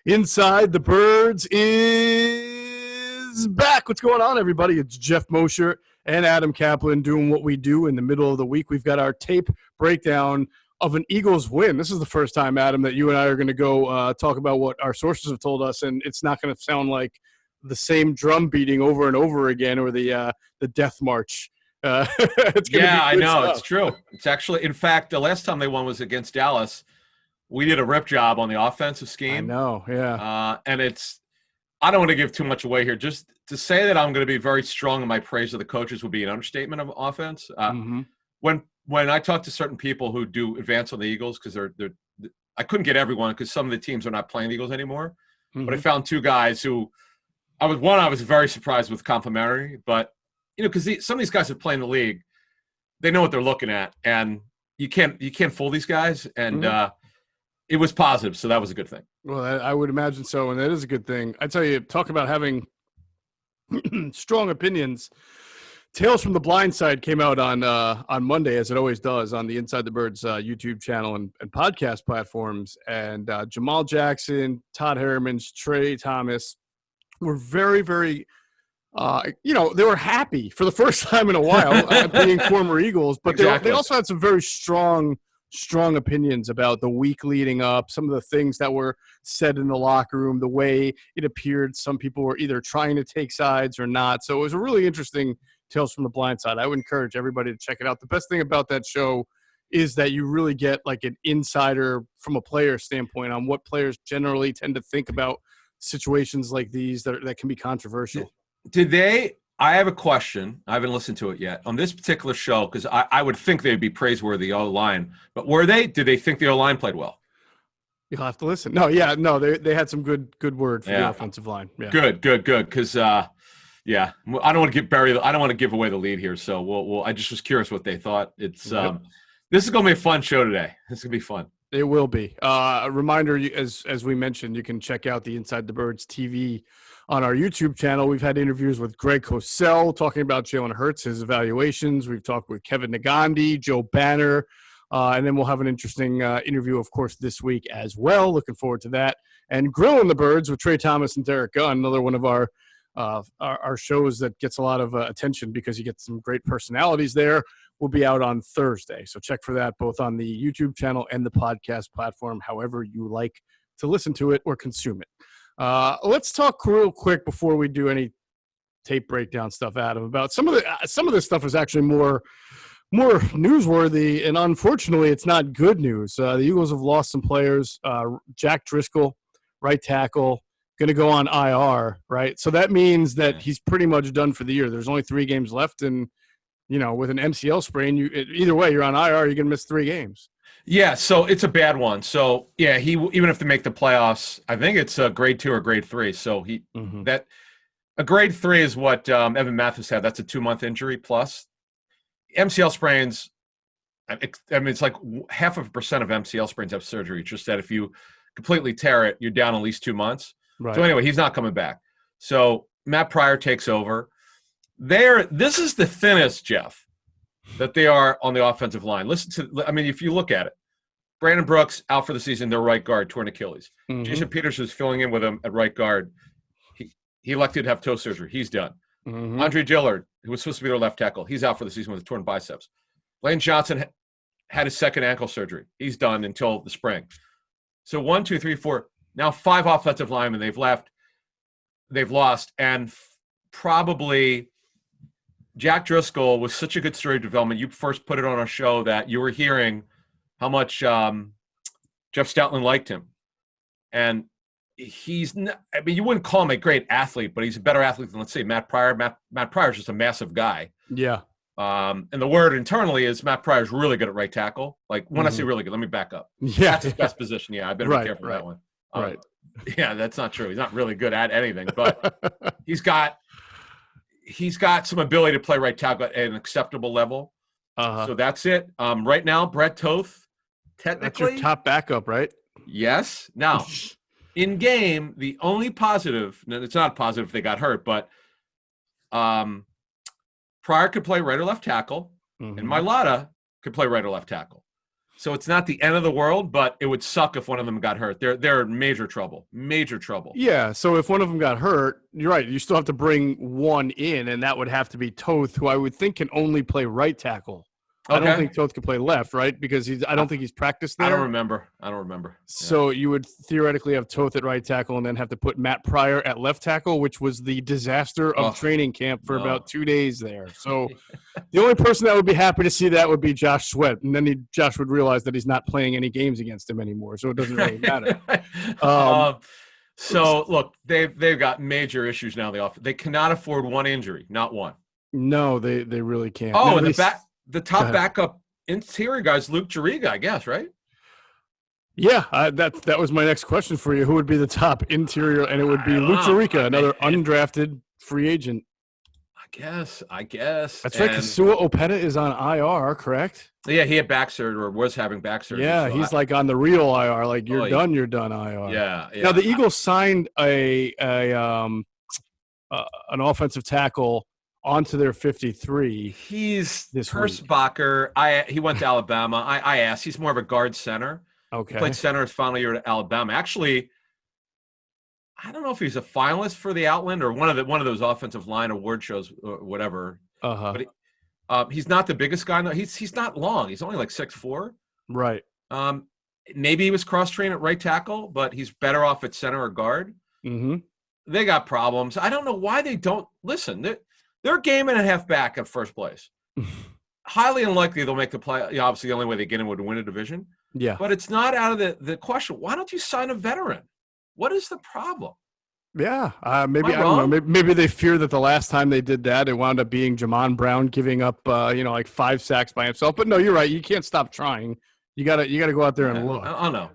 Inside the Birds is back. What's going on, everybody? It's Geoff Mosher and Adam Caplan doing what we do in the middle of the week. We've got our tape breakdown of an Eagles win. This is the first time, Adam, that you and I are going to go talk about what our sources have told us, and it's not going to sound like the same drum beating over and over again or the death march. It's gonna be I know. stuff. It's true. It's actually, in fact, the last time they won was against Dallas. We did a rip job on the offensive scheme. I know, yeah. And I don't want to give too much away here. Just to say that I'm going to be very strong in my praise of the coaches would be an understatement of offense. When I talk to certain people who do advance on the Eagles, because I couldn't get everyone because some of the teams are not playing the Eagles anymore. But I found two guys who I was very surprised with complimentary, but because some of these guys that play in the league, they know what they're looking at, and you can't fool these guys. And it was positive, so that was a good thing. Well, I would imagine so, and that is a good thing. I tell you, talk about having strong opinions. Tales from the Blind Side came out on Monday, as it always does, on the Inside the Birds YouTube channel and podcast platforms. And Jamal Jackson, Todd Harriman's, Trey Thomas were very, very they were happy for the first time in a while being former Eagles, but exactly. They also had some very strong opinions about the week leading up, some of the things that were said in the locker room, the way it appeared some people were either trying to take sides or not. So it was a really interesting Tales from the Blind Side. I would encourage everybody to check it out. The best thing about that show is that you really get like an insider from a player standpoint on what players generally tend to think about situations like these that can be controversial. I have a question. I haven't listened to it yet. On this particular show, because I would think they'd be praiseworthy O-line, but did they think the O-line played well? You'll have to listen. No, they had some good word for the offensive line. Yeah. Good, because I don't want to give away the lead here, so I just was curious what they thought. It's this is going to be a fun show today. This is going to be fun. It will be. A reminder, as we mentioned, you can check out the Inside the Birds TV on our YouTube channel. We've had interviews with Greg Cosell talking about Jalen Hurts, his evaluations. We've talked with Kevin Nagandi, Joe Banner, and then we'll have an interesting interview, of course, this week as well. Looking forward to that. And Grilling the Birds with Trey Thomas and Derek Gunn, another one of our shows that gets a lot of attention because you get some great personalities there, will be out on Thursday. So check for that both on the YouTube channel and the podcast platform, however you like to listen to it or consume it. Let's talk real quick before we do any tape breakdown stuff, Adam, about some of this stuff is actually more newsworthy, and unfortunately, it's not good news. The Eagles have lost some players. Jack Driscoll, right tackle, going to go on IR, right? So that means that he's pretty much done for the year. There's only 3 games left, and with an MCL sprain, either way, you're on IR. You're going to miss 3 games. Yeah, so it's a bad one. So he even if they make the playoffs, I think it's a grade 2 or grade 3. So a grade 3 is what Evan Mathis had. That's a 2-month injury plus. MCL sprains. I mean, it's like 0.5% of MCL sprains have surgery. It's just that if you completely tear it, you're down at least 2 months. Right. So anyway, he's not coming back. So Matt Pryor takes over. This is the thinnest, Geoff, that they are on the offensive line. If you look at it, Brandon Brooks out for the season, their right guard, torn Achilles. Jason Peters is filling in with him at right guard. He elected to have toe surgery. He's done. Andre Dillard, who was supposed to be their left tackle, he's out for the season with torn biceps. Lane Johnson had his second ankle surgery. He's done until the spring. So 1, 2, 3, 4, now 5 offensive linemen they've lost, and probably Jack Driscoll was such a good story of development. You first put it on our show that you were hearing how much Jeff Stoutland liked him. And you wouldn't call him a great athlete, but he's a better athlete than, let's say, Matt Pryor. Matt Pryor's just a massive guy. Yeah. And the word internally is Matt Pryor's really good at right tackle. Like, when I say really good, let me back up. Yeah. That's his best position. Yeah, I better be careful with that one. Right. Yeah, that's not true. He's not really good at anything, but he's got some ability to play right tackle at an acceptable level. So that's it. Right now, Brett Toth, technically. That's your top backup, right? Yes. Now, in game, the only positive, no, it's not a positive if they got hurt, but Pryor could play right or left tackle, and Mailata could play right or left tackle. So it's not the end of the world, but it would suck if one of them got hurt. They're in major trouble. Major trouble. Yeah, so if one of them got hurt, you're right. You still have to bring one in, and that would have to be Toth, who I would think can only play right tackle. I don't think Toth can play left, right? Because I don't think he's practiced there. I don't remember. So you would theoretically have Toth at right tackle and then have to put Matt Pryor at left tackle, which was the disaster of training camp for about 2 days there. So the only person that would be happy to see that would be Josh Sweat. And then Josh would realize that he's not playing any games against him anymore, so it doesn't really matter. So, look, they've got major issues now. They cannot afford one injury, not one. No, they really can't. Oh, and the top backup interior guy's Luke Juriga, I guess, right? Yeah, that was my next question for you. Who would be the top interior? And it would be Luke Juriga, another undrafted free agent. I guess. That's right, because Sua Opeta is on IR, correct? Yeah, he had back surgery or was having back surgery. Yeah, so he's like on the real IR, like you're done IR. Yeah. Now the Eagles signed an offensive tackle onto their 53. He's Kurzbacher. He went to Alabama. I asked. He's more of a guard center. Okay. He played center his final year at Alabama. Actually, I don't know if he's a finalist for the Outland or one of those offensive line award shows or whatever. But he's not the biggest guy. No, he's not long. He's only like 6'4". Right. Maybe he was cross-trained at right tackle, but he's better off at center or guard. Mm-hmm. They got problems. I don't know why they don't listen. They're a game and a half back at first place. Highly unlikely they'll make the play. Obviously, the only way they get in would win a division. Yeah. But it's not out of the question. Why don't you sign a veteran? What is the problem? Yeah. Maybe I don't know. Maybe they fear that the last time they did that, it wound up being Jamon Brown giving up, like 5 sacks by himself. But no, you're right. You can't stop trying. You gotta go out there and look. I know.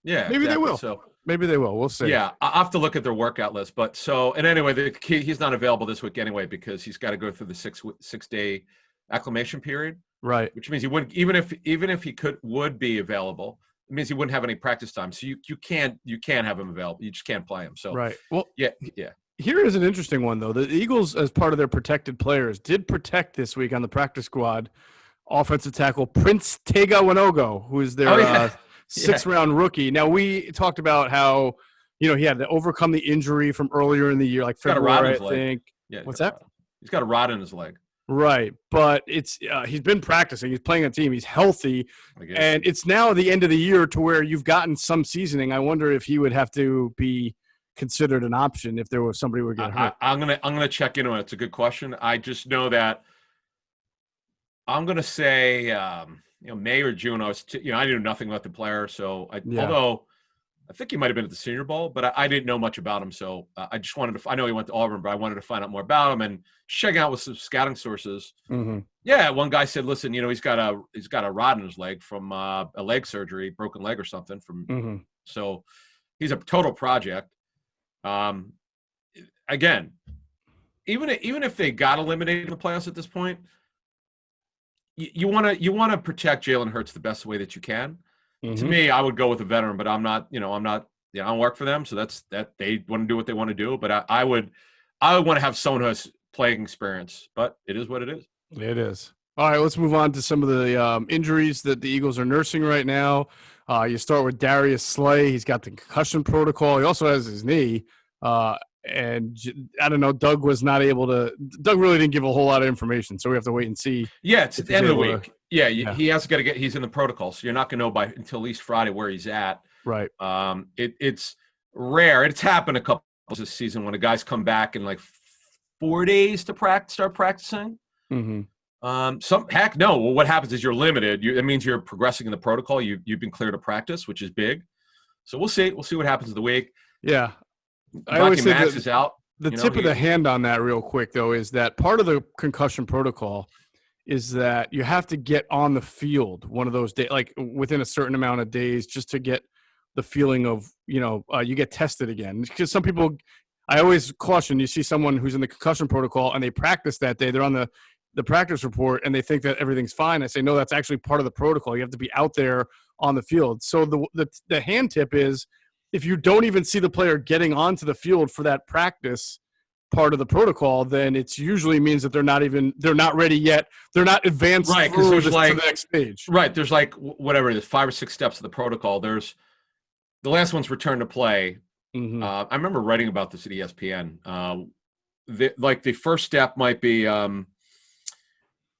Yeah. Maybe they will. So maybe they will. We'll see. Yeah, I have to look at their workout list. But anyway, he's not available this week anyway because he's got to go through the 6-day acclimation period. Right. Which means he wouldn't even if he would be available. It means he wouldn't have any practice time. So you can't have him available. You just can't play him. So right. Well, yeah. Here is an interesting one though. The Eagles, as part of their protected players, did protect this week on the practice squad offensive tackle Prince Tega Wanogo, who is their 6th-round rookie. Now, we talked about how, he had to overcome the injury from earlier in the year, like February, I think. Yeah, what's that? He's got a rod in his leg. Right, but it's he's been practicing. He's playing a team. He's healthy, and it's now the end of the year to where you've gotten some seasoning. I wonder if he would have to be considered an option if there was somebody who would get hurt. I'm gonna check into it. It's a good question. I just know that I'm gonna say May or June. I knew nothing about the player, so although I think he might have been at the Senior Bowl, but I didn't know much about him. So I just wanted to. I know he went to Auburn, but I wanted to find out more about him and check out with some scouting sources. Mm-hmm. Yeah, one guy said, "Listen, he's got a rod in his leg from a leg surgery, broken leg or something." So he's a total project. Again, even if they got eliminated in the playoffs at this point, you want to protect Jalen Hurts the best way that you can. Mm-hmm. To me, I would go with a veteran, but I'm not. I don't work for them, so that's that. They want to do what they want to do, but I would want to have someone who has playing experience. But it is what it is. It is. All right, let's move on to some of the injuries that the Eagles are nursing right now. You start with Darius Slay. He's got the concussion protocol. He also has his knee. And I don't know, Doug really didn't give a whole lot of information, so we have to wait and see. Yeah, it's at the end of the week. He has got to he's in the protocol, so you're not going to know until at least Friday where he's at. Right. It's rare. It's happened a couple this season when the guys come back in like 4 days to start practicing. Mm-hmm. No. Well, what happens is you're limited. That means you're progressing in the protocol. You've been cleared to practice, which is big. So we'll see. We'll see what happens in the week. Yeah. I always say Max is out. The tip of the hand on that real quick, though, is that part of the concussion protocol is that you have to get on the field one of those days, like within a certain amount of days, just to get the feeling of, you get tested again. Because some people, I always caution, you see someone who's in the concussion protocol and they practice that day, they're on the practice report and they think that everything's fine. I say, no, that's actually part of the protocol. You have to be out there on the field. So the hand tip is, if you don't even see the player getting onto the field for that practice, part of the protocol, then it's usually means that they're not ready yet. They're not advanced through to the next stage. Right. There's whatever it is, 5 or 6 steps of the protocol. There's the last one's return to play. Mm-hmm. I remember writing about this at ESPN. The first step might be, you're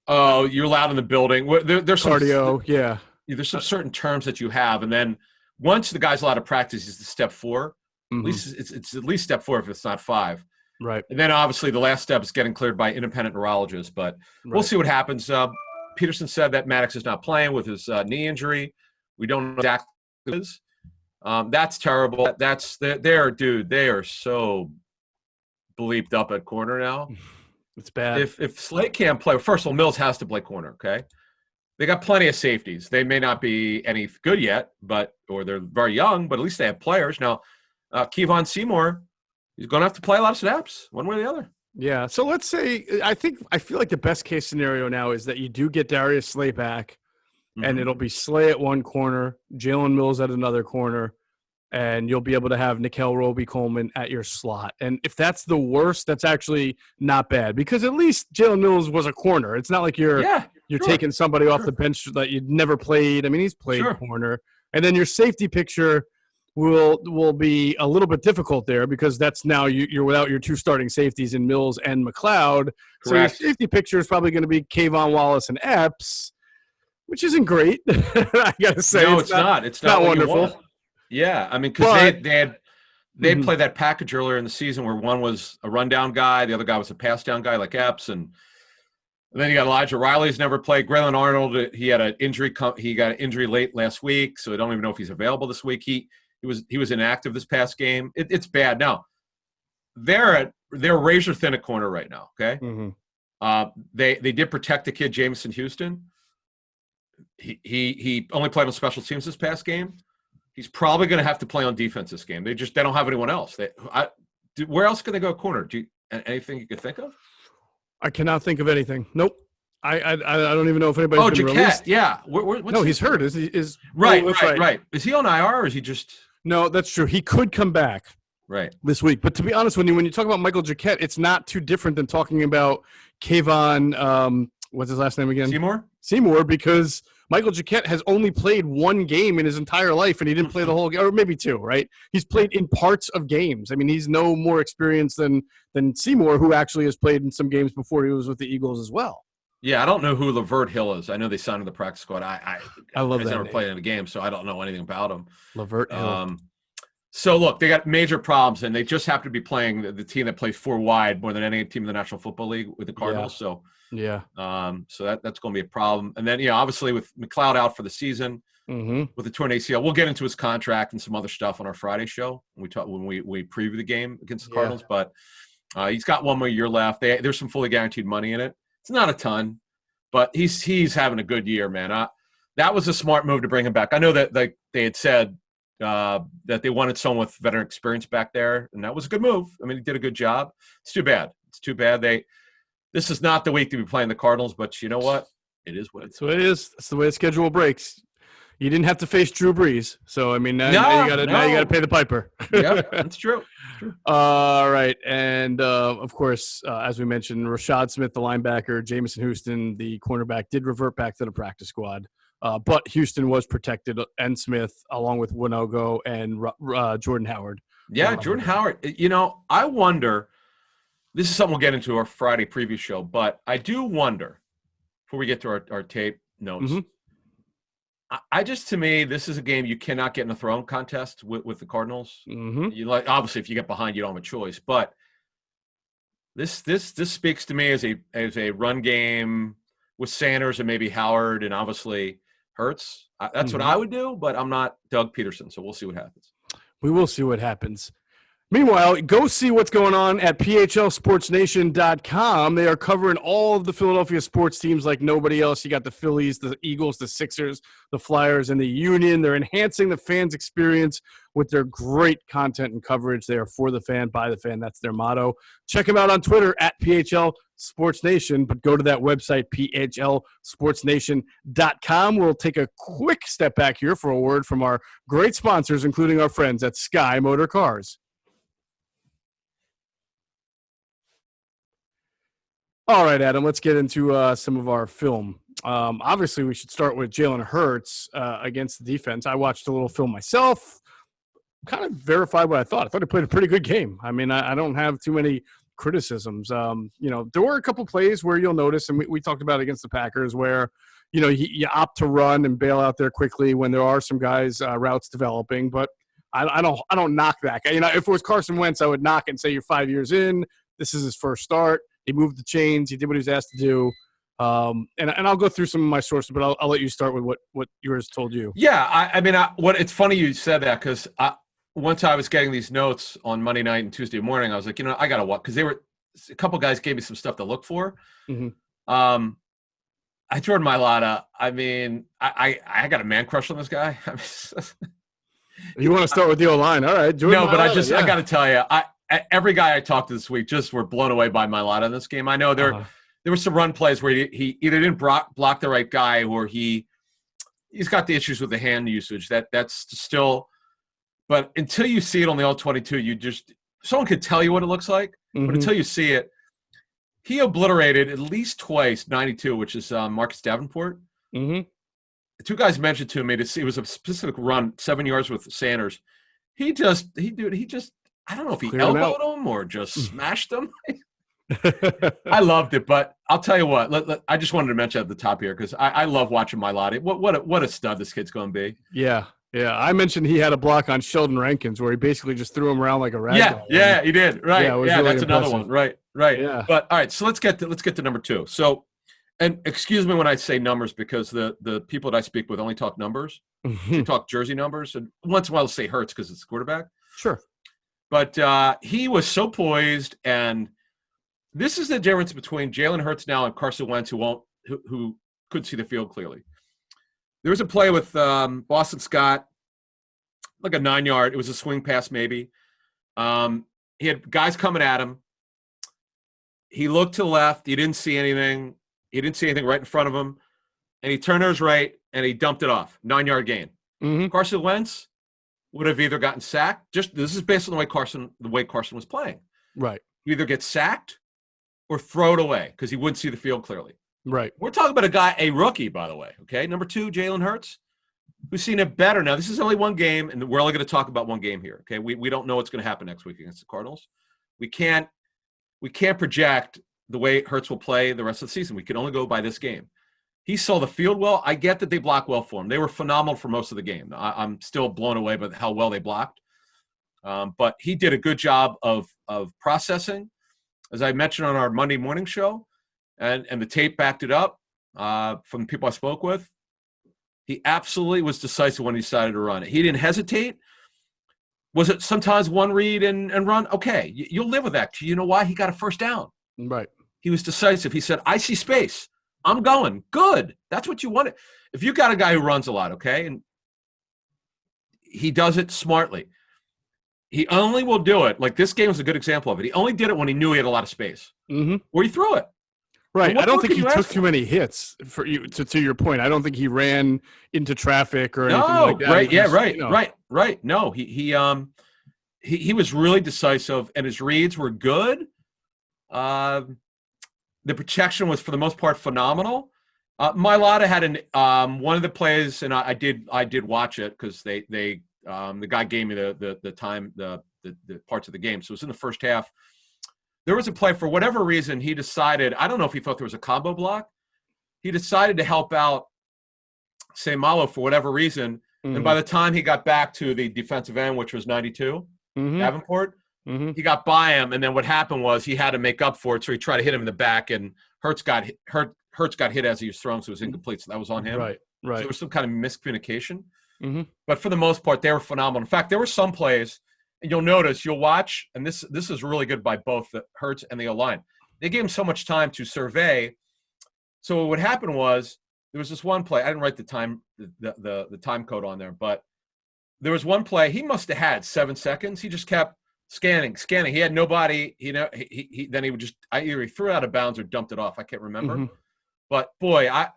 allowed in the building. There's cardio, There's some certain terms that you have, and then once the guy's allowed to practice, is the step 4. Mm-hmm. At least it's at least step 4 if it's not 5. Right. And then obviously the last step is getting cleared by independent neurologists, but we'll see what happens. Pederson said that Maddox is not playing with his knee injury. We don't know exactly what it is. That's terrible. They are so bleeped up at corner now. It's bad. If Slate can't play, first of all, Mills has to play corner, okay? They got plenty of safeties. They may not be any good yet, or they're very young, but at least they have players. Now, Kevon Seymour, he's going to have to play a lot of snaps, one way or the other. Yeah. So let's say I feel like the best case scenario now is that you do get Darius Slay back, and it'll be Slay at one corner, Jalen Mills at another corner, and you'll be able to have Nickel Roby-Coleman at your slot. And if that's the worst, that's actually not bad because at least Jalen Mills was a corner. It's not like you're taking somebody off the bench that you'd never played. I mean, he's played corner. And then your safety picture will be a little bit difficult there because that's now you're without your 2 starting safeties in Mills and McLeod. Correct. So your safety picture is probably going to be Kayvon Wallace and Epps, which isn't great. I got to say. No, it's not. It's not wonderful. Yeah, I mean, because they played that package earlier in the season where one was a rundown guy, the other guy was a pass down guy like Epps, and then you got Elijah Riley's never played. Braylon Arnold, he had an injury. He got an injury late last week, so I don't even know if he's available this week. He was inactive this past game. It's bad. Now they're razor thin at corner right now. Okay, they did protect the kid Jamison Houston. He only played on special teams this past game. He's probably going to have to play on defense this game. They don't have anyone else. Where else can they go corner? Anything you could think of? I cannot think of anything. Nope. I don't even know if anybody's been released. Yeah. No, he's hurt. Is right. Is he on IR or is he just? No, that's true. He could come back this week. But to be honest, when you talk about Michael Jacquet, it's not too different than talking about Kayvon. What's his last name again? Seymour, because Michael Jacquet has only played 1 game in his entire life, and he didn't play the whole game, or maybe 2, right? He's played in parts of games. I mean, he's no more experienced than Seymour, who actually has played in some games before he was with the Eagles as well. Yeah, I don't know who Lavert Hill is. I know they signed him to the practice squad. I love that. He's never played in a game, so I don't know anything about him. Lavert Hill. So, look, they got major problems, and they just happen to be playing the team that plays 4 wide more than any team in the National Football League with the Cardinals. Yeah. So that's going to be a problem. And then, obviously with McLeod out for the season with the torn ACL, we'll get into his contract and some other stuff on our Friday show when we preview the game against the Cardinals. But he's got 1 more year left. There's some fully guaranteed money in it. It's not a ton, but he's having a good year, man. That was a smart move to bring him back. I know that they had said that they wanted someone with veteran experience back there, and that was a good move. I mean, he did a good job. It's too bad. This is not the week to be playing the Cardinals, but you know what? It is what it is. That's what it is. That's the way the schedule breaks. You didn't have to face Drew Brees, so I mean, now you got to pay the piper. Yeah, that's true. All right, and of course, as we mentioned, Rashad Smith, the linebacker, Jamison Houston, the cornerback, did revert back to the practice squad, but Houston was protected, and Smith, along with Winogo and Jordan Howard. Yeah, Jordan Howard. I wonder. This is something we'll get into our Friday preview show, but I do wonder, before we get to our tape notes, to me, this is a game you cannot get in a throwing contest with the Cardinals. Obviously, if you get behind, you don't have a choice. But this speaks to me as a run game with Sanders and maybe Howard and obviously Hurts. That's what I would do, but I'm not Doug Pederson, so we'll see what happens. We will see what happens. Meanwhile, go see what's going on at phlsportsnation.com. They are covering all of the Philadelphia sports teams like nobody else. You got the Phillies, the Eagles, the Sixers, the Flyers, and the Union. They're enhancing the fans' experience with their great content and coverage. They are for the fan, by the fan. That's their motto. Check them out on Twitter at phlsportsnation, but go to that website, phlsportsnation.com. We'll take a quick step back here for a word from our great sponsors, including our friends at Sky Motor Cars. All right, Adam, let's get into some of our film. Obviously, we should start with Jalen Hurts against the defense. I watched a little film myself, kind of verified what I thought. I thought he played a pretty good game. I mean, I don't have too many criticisms. There were a couple plays where you'll notice, and we talked about it against the Packers, where, you opt to run and bail out there quickly when there are some guys routes developing. But I don't knock that guy. If it was Carson Wentz, I would knock it and say you're 5 years in. This is his first start. He moved the chains. He did what he was asked to do. And I'll go through some of my sources, but I'll let you start with what yours told you. Yeah, it's funny you said that, because once I was getting these notes on Monday night and Tuesday morning, I was like, I got to walk, because a couple guys gave me some stuff to look for. Mm-hmm. Jordan Mailata, I got a man crush on this guy. You want to start with the O-line. All right. Jordan No, but Mailata, I got to tell you, every guy I talked to this week just were blown away by Mailata in this game. I know there were some run plays where he either didn't block the right guy, or he's got the issues with the hand usage. That's still, but until you see it on the All-22, someone could tell you what it looks like, mm-hmm. but until you see it, he obliterated at least twice 92, which is Marcus Davenport. Mm-hmm. Two guys mentioned to me it was a specific run, 7 yards with Sanders. He just I don't know if he elbowed him or just smashed him. I loved it, but I'll tell you what. I just wanted to mention at the top here, because I love watching Mailata. What a stud this kid's going to be. Yeah. I mentioned he had a block on Sheldon Rankins where he basically just threw him around like a rag doll. Yeah, he did. Right. Yeah, really that's impressive. another one. Right. Yeah. But all right, so let's get to number two. So, and excuse me when I say numbers, because the people that I speak with only talk numbers. They talk jersey numbers, and once in a while they'll say Hurts because it's the quarterback. Sure. But he was so poised, and this is the difference between Jalen Hurts now and Carson Wentz, who couldn't see the field clearly. There was a play with Boston Scott, like a 9-yard. It was a swing pass, maybe. He had guys coming at him. He looked to the left. He didn't see anything. He didn't see anything right in front of him. And he turned to his right, and he dumped it off. 9-yard gain. Mm-hmm. Carson Wentz would have either gotten sacked. This is based on the way Carson was playing. Right. You either get sacked or throw it away, because he wouldn't see the field clearly. Right. We're talking about a rookie, by the way. Okay, number 2, Jalen Hurts, who's seen it better. Now, this is only one game, and we're only going to talk about one game here. Okay, we don't know what's going to happen next week against the Cardinals. We can't project the way Hurts will play the rest of the season. We can only go by this game. He saw the field well. I get that they blocked well for him. They were phenomenal for most of the game. I'm still blown away by how well they blocked. But he did a good job of processing, as I mentioned on our Monday morning show, and the tape backed it up from the people I spoke with. He absolutely was decisive when he decided to run it. He didn't hesitate. Was it sometimes one read and run? Okay, you'll live with that. You know why? He got a first down. Right. He was decisive. He said, I see space. I'm going. Good. That's what you wanted. If you got a guy who runs a lot, okay, and he does it smartly, he only will do it. Like this game is a good example of it. He only did it when he knew he had a lot of space, or he threw it. Right. I don't think he took too many hits. For you, to your point, I don't think he ran into traffic or anything like that. Right. Yeah. Right. Right. No. He was really decisive, and his reads were good. The protection was, for the most part, phenomenal. Mailata had one of the plays, and I did watch it because the guy gave me the time, the parts of the game. So it was in the first half. There was a play, for whatever reason, he decided, I don't know if he thought there was a combo block. He decided to help out Seumalo for whatever reason. And by the time he got back to the defensive end, which was 92, Davenport, he got by him. And then what happened was he had to make up for it. So he tried to hit him in the back, and Hurts got hit as he was throwing, so it was incomplete. So that was on him. Right. So there was some kind of miscommunication. But for the most part, they were phenomenal. In fact, there were some plays, and you'll watch, and this is really good by both the Hurts and the O-line. They gave him so much time to survey. So what happened was, there was this one play. I didn't write the time code on there, but there was one play. He must have had 7 seconds. He just kept scanning. He had nobody. Then he would just either he threw it out of bounds or dumped it off. I can't remember. But boy, I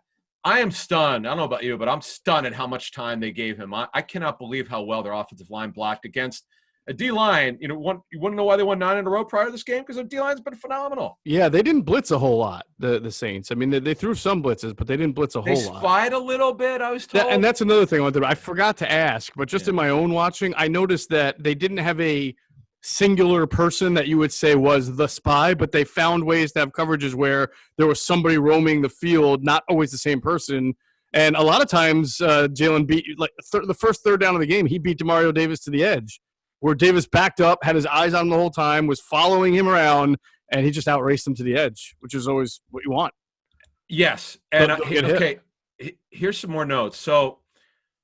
am stunned. I don't know about you, but I'm stunned at how much time they gave him. I cannot believe how well their offensive line blocked against A D-line, you want to know why they won 9 in a row prior to this game? Because their D-line's been phenomenal. Yeah, they didn't blitz a whole lot, the Saints. I mean, they threw some blitzes, but they didn't blitz a whole lot. They spied a little bit, I was told. And that's another thing I forgot to ask, but just in my own watching, I noticed that they didn't have a singular person that you would say was the spy, but they found ways to have coverages where there was somebody roaming the field, not always the same person. And a lot of times, Jalen beat the first third down of the game. He beat Demario Davis to the edge, where Davis backed up, had his eyes on him the whole time, was following him around, and he just outraced him to the edge, which is always what you want. Yes, and here's some more notes. So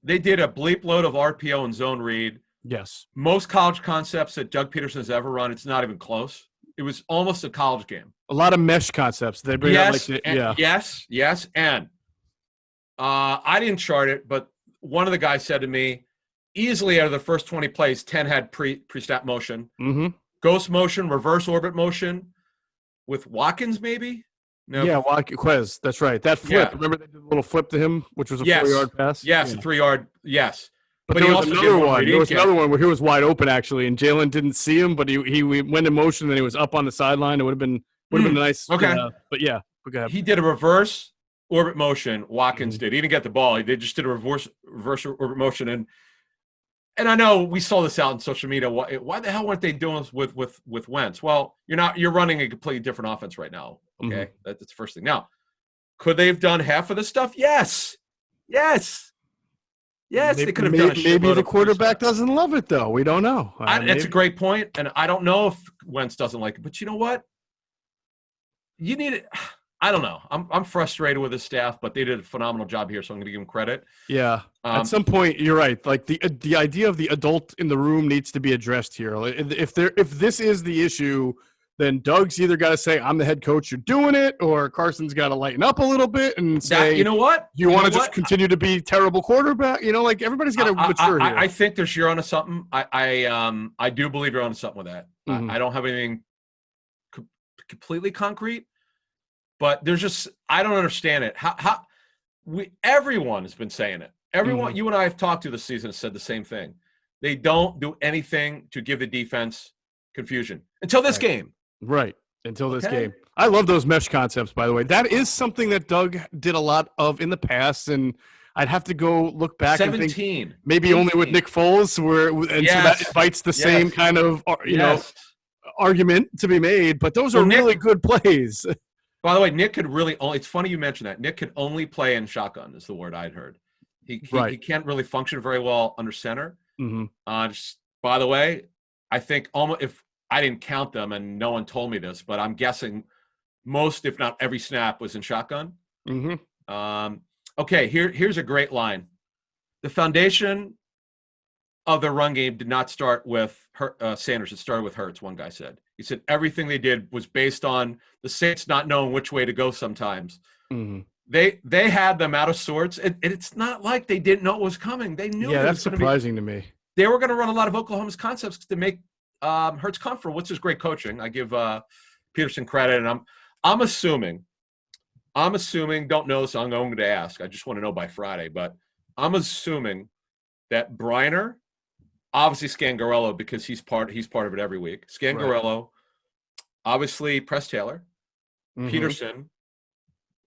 they did a bleep load of RPO and zone read. Yes, most college concepts that Doug Pederson has ever run, it's not even close. It was almost a college game. A lot of mesh concepts. They bring up yes, and I didn't chart it, but one of the guys said to me, easily out of the first 20 plays, 10 had pre-snap motion, ghost motion, reverse orbit motion with Watkins, maybe. No. Yeah, Quez. That's right. That flip. Yeah. Remember they did a little flip to him, which was a 4-yard pass. Yes, a 3-yard. Yes. But there was another one. There was another one where he was wide open actually, and Jalen didn't see him, but he went in motion, and then he was up on the sideline. It would have been nice. Okay. But yeah, okay. He did a reverse orbit motion. Watkins did. He didn't get the ball. They just did a reverse orbit motion, and I know we saw this out on social media. Why the hell weren't they doing this with Wentz? Well, you're running a completely different offense right now. Okay, that's the first thing. Now, could they have done half of this stuff? Yes. They could have done. Maybe the quarterback doesn't love it though. We don't know. That's a great point, and I don't know if Wentz doesn't like it. But you know what? You need it. I don't know. I'm frustrated with his staff, but they did a phenomenal job here, so I'm going to give them credit. Yeah. At some point, you're right. Like the idea of the adult in the room needs to be addressed here. Like, if this is the issue, then Doug's either got to say, "I'm the head coach, you're doing it," or Carson's got to lighten up a little bit and say, "You know what? You want to just continue to be terrible quarterback?" Like everybody's got to mature here. I think you're onto something. I do believe you're onto something with that. I don't have anything completely concrete. But there's just I don't understand it. How everyone has been saying it. Everyone you and I have talked to this season has said the same thing. They don't do anything to give the defense confusion until this game. Right. Until this game. I love those mesh concepts, by the way. That is something that Doug did a lot of in the past, and I'd have to go look back 17. And think maybe 18. Only with Nick Foles, so that invites the same kind of argument to be made. But those are really good plays. By the way, Nick could really only – it's funny you mentioned that. Nick could only play in shotgun is the word I'd heard. He can't really function very well under center. By the way, I think almost if I didn't count them and no one told me this, but I'm guessing most, if not every snap was in shotgun. Okay, here's a great line. The foundation of the run game did not start with Sanders. It started with Hurts, one guy said. He said everything they did was based on the Saints not knowing which way to go sometimes. They had them out of sorts, and it's not like they didn't know what was coming. They knew. Yeah, that's surprising to me. They were going to run a lot of Oklahoma's concepts to make Hurts comfortable, which is great coaching. I give Pederson credit, and I'm assuming, don't know, so I'm going to ask. I just want to know by Friday, but I'm assuming that Briner, obviously Scangarello, because he's part of it every week. Scangarello, obviously Press Taylor, Pederson.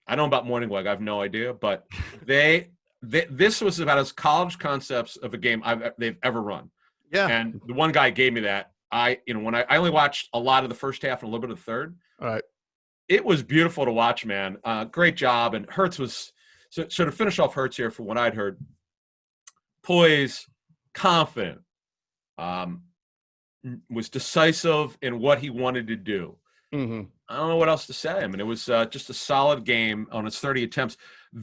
I don't know about Morningweg. I have no idea, but this was about as college concepts of a game they've ever run. Yeah, and the one guy gave me that. When I only watched a lot of the first half and a little bit of the third. All right, it was beautiful to watch, man. Great job, and Hurts was so to finish off Hurts here from what I'd heard. Poised, confident, was decisive in what he wanted to do. I don't know what else to say. I mean, it was just a solid game on his 30 attempts.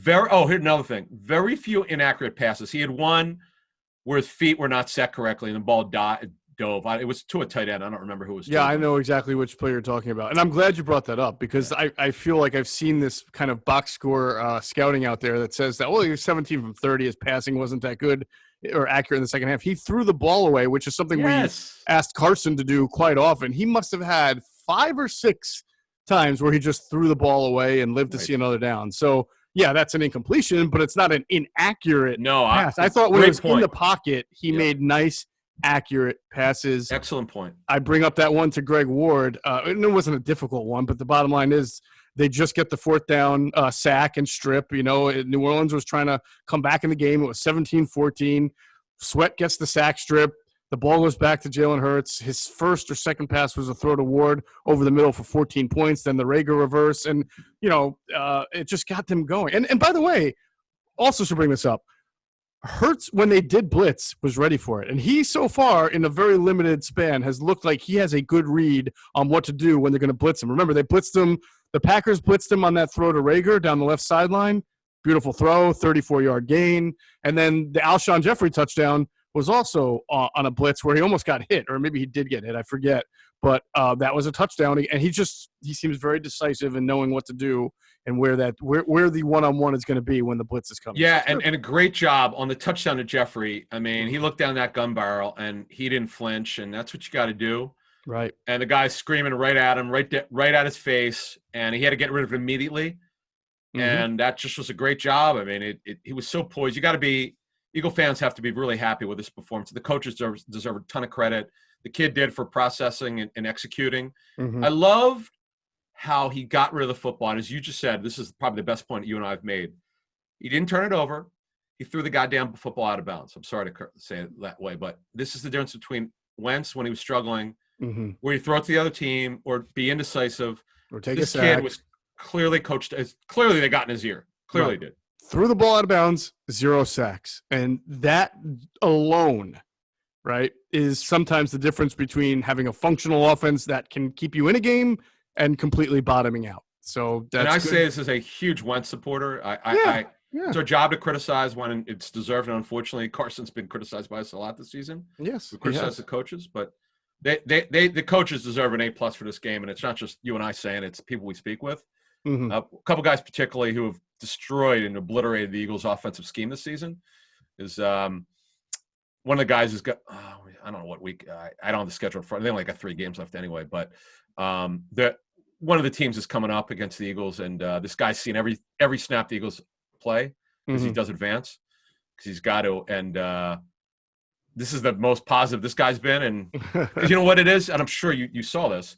Here's another thing. Very few inaccurate passes. He had one where his feet were not set correctly and the ball dove. It was to a tight end. I don't remember who was. Yeah, I know exactly which player you're talking about. And I'm glad you brought that up because I feel like I've seen this kind of box score scouting out there that says that, he was 17 from 30. His passing wasn't that good or accurate in the second half. He threw the ball away, which is something we asked Carson to do quite often. He must have had 5 or 6 times where he just threw the ball away and lived to see another down. So, yeah, that's an incompletion, but it's not an inaccurate pass. I thought when he was in the pocket, he made nice, accurate passes. Excellent point. I bring up that one to Greg Ward. And it wasn't a difficult one, but the bottom line is they just get the fourth down sack and strip. New Orleans was trying to come back in the game. It was 17-14. Sweat gets the sack strip. The ball goes back to Jalen Hurts. His first or second pass was a throw to Ward over the middle for 14 points, then the Rager reverse. And, it just got them going. And by the way, also should bring this up, Hurts, when they did blitz, was ready for it. And he, so far, in a very limited span, has looked like he has a good read on what to do when they're going to blitz him. Remember, they blitzed him. The Packers blitzed him on that throw to Rager down the left sideline. Beautiful throw, 34-yard gain. And then the Alshon Jeffrey touchdown was also on a blitz where he almost got hit, or maybe he did get hit. I forget. But that was a touchdown. And he seems very decisive in knowing what to do and where the one-on-one is going to be when the blitz is coming. Yeah, and a great job on the touchdown to Jeffrey. I mean, he looked down that gun barrel, and he didn't flinch, and that's what you got to do. Right. And the guy's screaming right at him, right at his face, and he had to get rid of it immediately. Mm-hmm. And that just was a great job. I mean, he was so poised. Eagle fans have to be really happy with this performance. The coaches deserve a ton of credit. The kid did for processing and executing. Mm-hmm. I loved how he got rid of the football. And as you just said, this is probably the best point that you and I have made. He didn't turn it over. He threw the goddamn football out of bounds. I'm sorry to say it that way, but this is the difference between Wentz when he was struggling, mm-hmm. where you throw it to the other team or be indecisive. Or take this a sack. Kid was clearly coached. Clearly they got in his ear. Clearly did. Threw the ball out of bounds, 0 sacks. And that alone, right, is sometimes the difference between having a functional offense that can keep you in a game and completely bottoming out. So that's and I good. say this as a huge Wentz supporter. It's our job to criticize when it's deserved, and unfortunately, Carson's been criticized by us a lot this season. Yes, we criticize the coaches, but the coaches deserve an A+ for this game, and it's not just you and I saying it, it's people we speak with. Mm-hmm. A couple guys particularly who have destroyed and obliterated the Eagles' offensive scheme this season is one of the guys who's got I don't know what week I don't have the schedule in front. They only got 3 games left anyway, but one of the teams is coming up against the Eagles, and this guy's seen every snap the Eagles play because he does advance because he's got to. And this is the most positive this guy's been. And you know what it is? And I'm sure you saw this.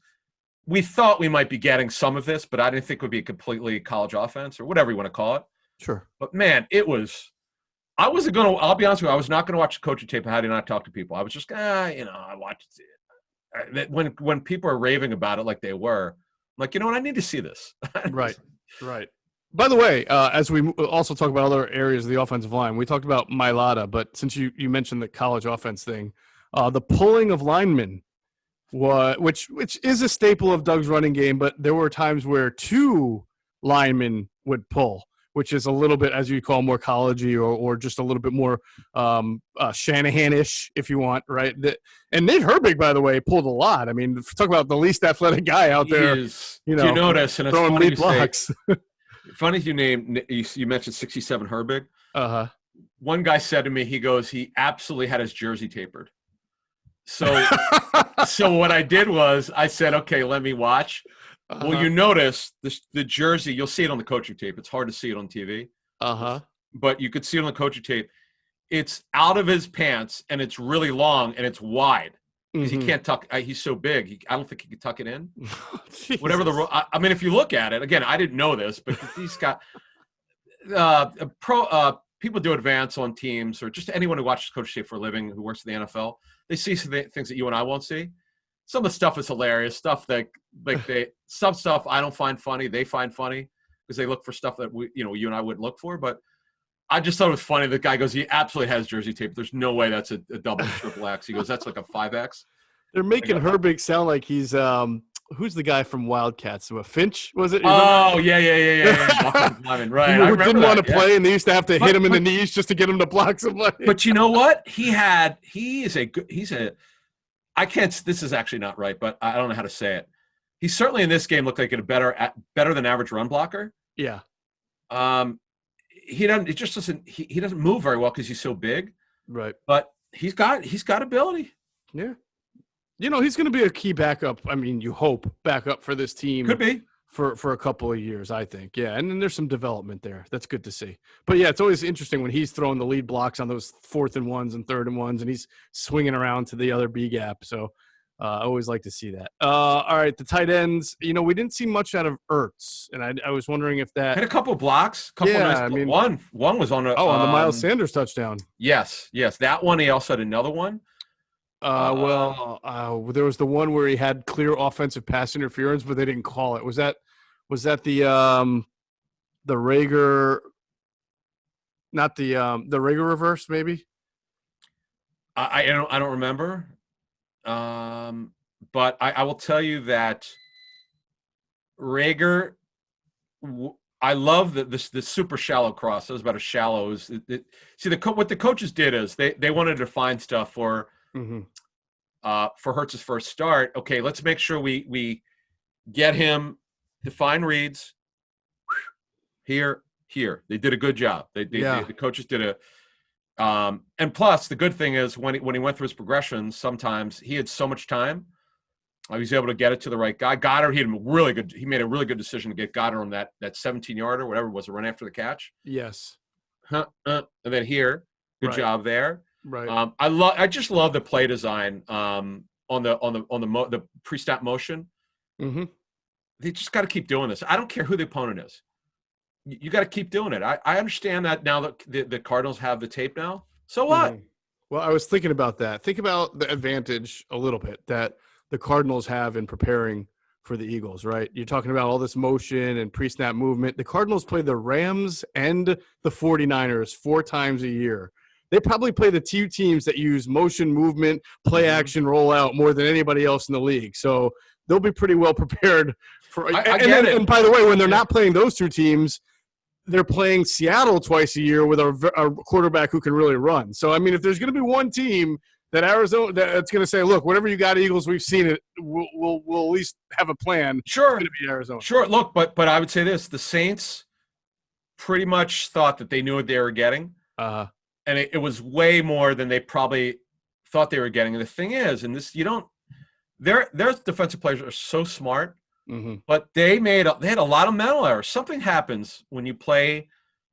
We thought we might be getting some of this, but I didn't think it would be a completely college offense or whatever you want to call it. Sure. But, man, I'll be honest with you, I was not going to watch the coaching tape of how do you not talk to people. I was just, I watched it. When people are raving about it like they were, I'm like, you know what? I need to see this. Right. By the way, as we also talk about other areas of the offensive line, we talked about Mailata, but since you mentioned the college offense thing, the pulling of linemen, which is a staple of Doug's running game, but there were times where 2 linemen would pull, which is a little bit, as you call, more collegey or just a little bit more Shanahan-ish, if you want, right? And Nate Herbig, by the way, pulled a lot. I mean, talk about the least athletic guy out there. Do you notice? And it's throwing lead blocks. Funny you mentioned 67 Herbig. Uh-huh. One guy said to me, he goes, he absolutely had his jersey tapered. So what I did was I said, okay, let me watch. Uh-huh. Well, you notice the jersey, you'll see it on the coaching tape. It's hard to see it on TV. Uh-huh. But you could see it on the coaching tape. It's out of his pants, and it's really long, and it's wide. Because he can't tuck. He's so big. I don't think he can tuck it in. Whatever the rule. I mean, if you look at it, again, I didn't know this, but he's got people do advance on teams, or just anyone who watches coach tape for a living who works in the NFL. They see some things that you and I won't see. Some of the stuff is hilarious. Stuff that some stuff I don't find funny. They find funny because they look for stuff that you and I wouldn't look for. But I just thought it was funny. The guy goes, he absolutely has jersey tape. There's no way that's a double triple X. He goes, that's like a 5X. They're making Herbig sound like he's who's the guy from Wildcats? Finch, was it? Oh, yeah. Right. Who didn't want to play, and they used to have to hit him in the knees just to get him to block somebody. But you know what? This is actually not right, but I don't know how to say it. He certainly in this game looked like a better than average run blocker. Yeah. He doesn't move very well because he's so big. Right. But he's got ability. Yeah. He's going to be a key backup. I mean, you hope backup for this team. Could be for a couple of years, I think. Yeah, and then there's some development there. That's good to see. But yeah, it's always interesting when he's throwing the lead blocks on those 4th and 1s and 3rd and 1s, and he's swinging around to the other B gap. So I always like to see that. All right, the tight ends. We didn't see much out of Ertz, and I was wondering if that had a couple blocks. One was on the Miles Sanders touchdown. Yes, that one. He also had another one. There was the one where he had clear offensive pass interference, but they didn't call it. Was that the Rager, not the Rager reverse, maybe? I don't remember. But I will tell you that Rager, I love this super shallow cross. It was about as shallow as what the coaches did is they wanted to find stuff for Hurts's first start. Okay, let's make sure we get him to find reads here. They did a good job. The coaches did a and plus the good thing is when he went through his progressions, sometimes he had so much time. He was able to get it to the right guy. Goedert, he made a really good decision to get Goedert on that 17-yarder, whatever it was, a run after the catch. Yes. And then here, good job there. Right. I just love the play design on the pre-snap motion. Mm-hmm. They just got to keep doing this. I don't care who the opponent is. You got to keep doing it. I understand that now that the Cardinals have the tape now. So what? Mm-hmm. Well, I was thinking about that. Think about the advantage a little bit that the Cardinals have in preparing for the Eagles, right? You're talking about all this motion and pre-snap movement. The Cardinals play the Rams and the 49ers 4 times a year. They probably play the 2 teams that use motion, movement, play action, rollout more than anybody else in the league. So they'll be pretty well prepared for. And by the way, when they're not playing those 2 teams, they're playing Seattle twice a year with a quarterback who can really run. So I mean, if there's going to be one team that Arizona that's going to say, look, whatever you got, Eagles, we've seen it. We'll at least have a plan. Sure, it's going to be Arizona. Sure. Look, but I would say this: the Saints pretty much thought that they knew what they were getting, and it was way more than they probably thought they were getting. And the thing is, their defensive players are so smart, but they had a lot of mental errors. Something happens when you play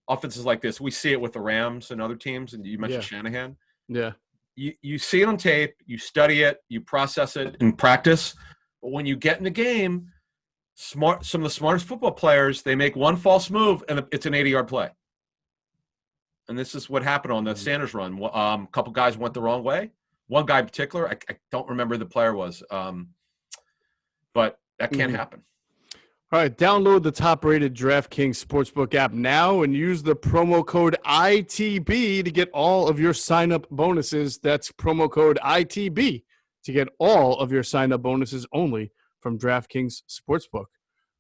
offenses like this. We see it with the Rams and other teams, and you mentioned Shanahan. Yeah. You see it on tape, you study it, you process it in practice. But when you get in the game, some of the smartest football players, they make one false move, and it's an 80-yard play. And this is what happened on the Sanders run. A couple guys went the wrong way. One guy in particular, I don't remember who the player was, but that can't happen. All right, download the top-rated DraftKings Sportsbook app now and use the promo code ITB to get all of your sign-up bonuses. That's promo code ITB to get all of your sign-up bonuses only from DraftKings Sportsbook.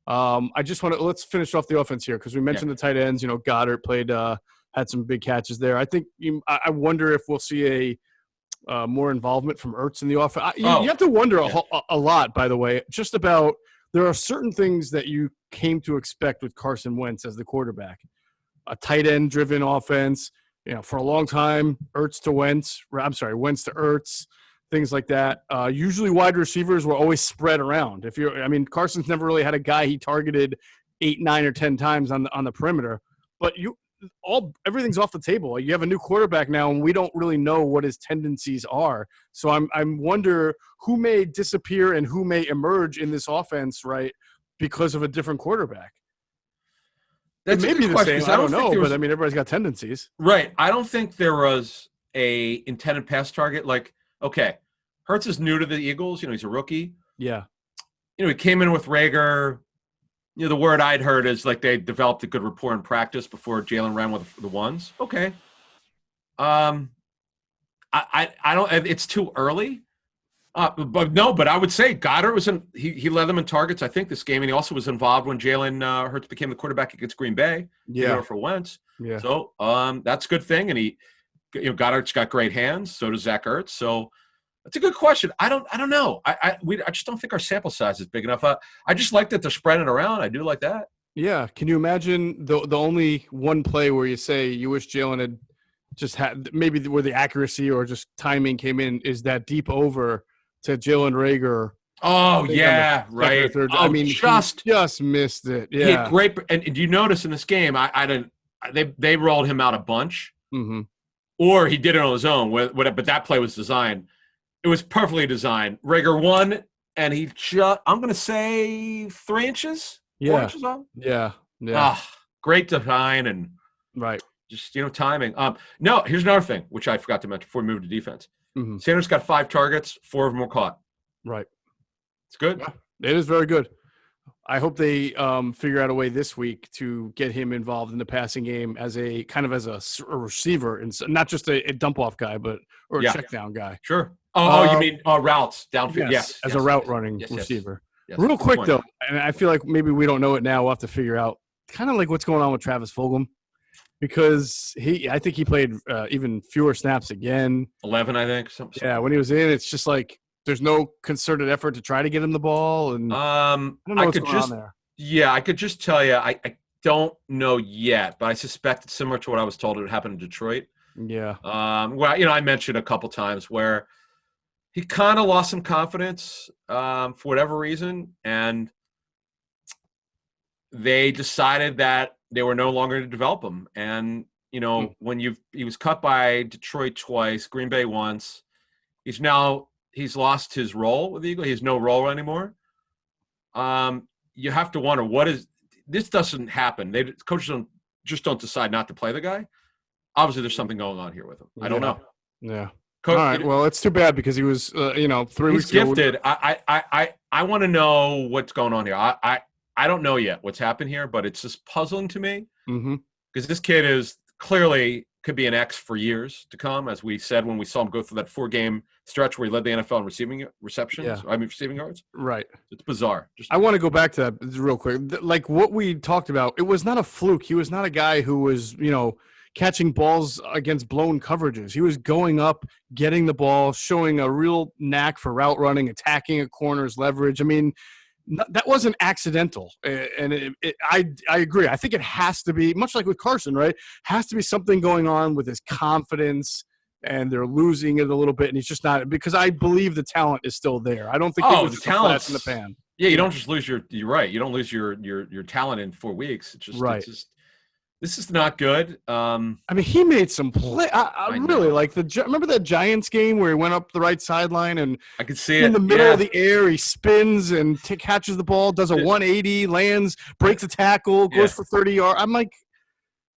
Let's finish off the offense here because we mentioned the tight ends. Goedert played, had some big catches there. I think I wonder if we'll see a more involvement from Ertz in the offense. You have to wonder a lot, by the way, just about. There are certain things that you came to expect with Carson Wentz as the quarterback. A tight end-driven offense, for a long time, Wentz to Ertz, things like that. Usually wide receivers were always spread around. Carson's never really had a guy he targeted 8, 9, or 10 times on the perimeter. But everything's off the table. You have a new quarterback now, and we don't really know what his tendencies are. So I'm wonder who may disappear and who may emerge in this offense, right, because of a different quarterback. It may be the same. I don't know, but everybody's got tendencies. Right. I don't think there was a intended pass target. Like, okay, Hurts is new to the Eagles. He's a rookie. Yeah. He came in with Rager. The word I'd heard is like they developed a good rapport in practice before Jalen ran with the ones. Okay. I don't. It's too early. But I would say Goedert was he led them in targets, I think, this game, and he also was involved when Jalen Hurts became the quarterback against Green Bay. For Wentz. Yeah. So that's a good thing, and Goedert's got great hands. So does Zach Ertz. So. That's a good question. I don't know. I just don't think our sample size is big enough. I just like that they're spreading around. I do like that. Yeah. Can you imagine the only one play where you say you wish Jalen had just had maybe where the accuracy or just timing came in is that deep over to Jalen Rager Oh yeah, right. Third. Oh, I mean, just missed it. he had Yeah. great. And do you notice in this game? I didn't. They rolled him out a bunch, or he did it on his own. But that play was designed. It was perfectly designed. Rager won, and he just. I'm going to say 3 inches. 4 inches off. Yeah. Great design and just timing. No, here's another thing which I forgot to mention before we move to defense. Sanders got 5 targets, 4 of them were caught. Right. It's good. Yeah, it is very good. I hope they figure out a way this week to get him involved in the passing game as a kind of as a receiver, and not just a dump off guy, but a check down guy. Sure. Oh, you mean routes downfield? Yes, as a route running receiver. Yes, Real quick though, and I feel like maybe we don't know it now. We'll have to figure out kind of like what's going on with Travis Fulgham, because I think he played even fewer snaps again. 11, I think. Something. Yeah, when he was in, it's just like there's no concerted effort to try to get him the ball, and I don't know what's going on there. Yeah, I could just tell you, I don't know yet, but I suspect it's similar to what I was told it would happen in Detroit. Yeah. Well, I mentioned a couple times where he kind of lost some confidence for whatever reason, and they decided that they were no longer to develop him. And when he was cut by Detroit twice, Green Bay once, he's lost his role with the Eagles. He has no role anymore. You have to wonder this doesn't happen. Coaches don't decide not to play the guy. Obviously, there's something going on here with him. I don't know. Yeah. All right. Well, it's too bad because he was, 3 weeks ago. He's gifted. I want to know what's going on here. I don't know yet what's happened here, but it's just puzzling to me because this kid is clearly could be an X for years to come, as we said when we saw him go through that 4-game stretch where he led the NFL in receiving yards. Right. It's bizarre. I want to go back to that real quick. Like what we talked about, it was not a fluke. He was not a guy who was, catching balls against blown coverages. He was going up, getting the ball, showing a real knack for route running, attacking a corner's leverage. I mean, that wasn't accidental. And I agree. I think it has to be, much like with Carson, right? Has to be something going on with his confidence, and they're losing it a little bit, and he's just not, because I believe the talent is still there. I don't think it was just flash in the pan. Yeah, you don't just lose you're right. You don't lose your talent in 4 weeks. It's just, this is not good. I mean, he made some play. I really like remember that Giants game where he went up the right sideline and I could see in the middle of the air, he spins and catches the ball, does a 180, lands, breaks a tackle, goes for 30 yards. I'm like,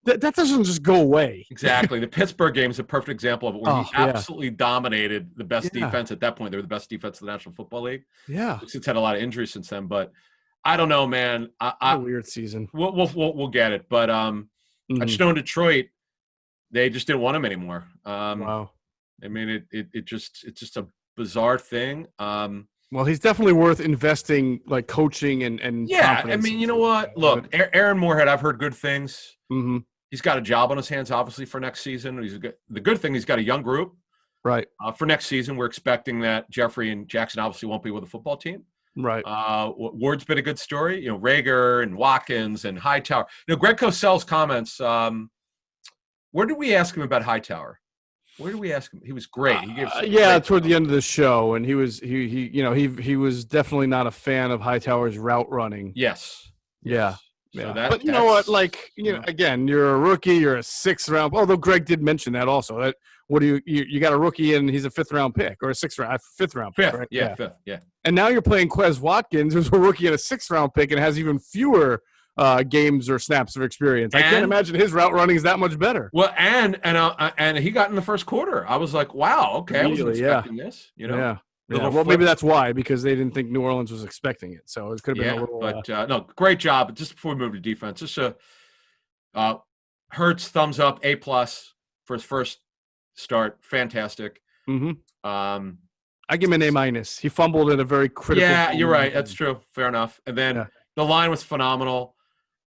that doesn't just go away. Exactly. The Pittsburgh game is a perfect example of it, where he absolutely dominated the best defense at that point. They were the best defense in the National Football League. Yeah. It's had a lot of injuries since then, but I don't know, man. A weird season. We'll get it, but I just know in Detroit, they just didn't want him anymore. Wow. I mean, it's just a bizarre thing. Well, he's definitely worth investing, like coaching and yeah. I mean, you know what? Look, Aaron Moorhead, I've heard good things. He's got a job on his hands, obviously, for next season. The good thing, he's got a young group. Right. For next season, we're expecting that Jeffrey and Jackson obviously won't be with the football team. Right. Ward's been a good story. Rager and Watkins and Hightower. Greg Cosell's comments. Where did we ask him about Hightower? Where did we ask him? He was great. He gave toward the end of the show, and he was definitely not a fan of Hightower's route running. Yes. Yeah. So but you know what? Like, again, you're a rookie. You're a 6th round. Although Greg did mention that also. That what do you got a rookie and he's a 5th round pick or a 5th round pick, right? Yeah, 5th. Yeah. And now you're playing Quez Watkins, who's a rookie and a 6th round pick, and has even fewer games or snaps of experience. I can't imagine his route running is that much better. Well, and he got in the first quarter. I was like, wow, okay, I wasn't expecting this. Yeah. Well, maybe that's why, because they didn't think New Orleans was expecting it. So it could have been a little. But no, great job. Just before we move to defense, just Hurts, thumbs up, A+ for his first start. Fantastic. I give him an A-. He fumbled at a very critical. Yeah, you're right. That's true. Fair enough. And then the line was phenomenal.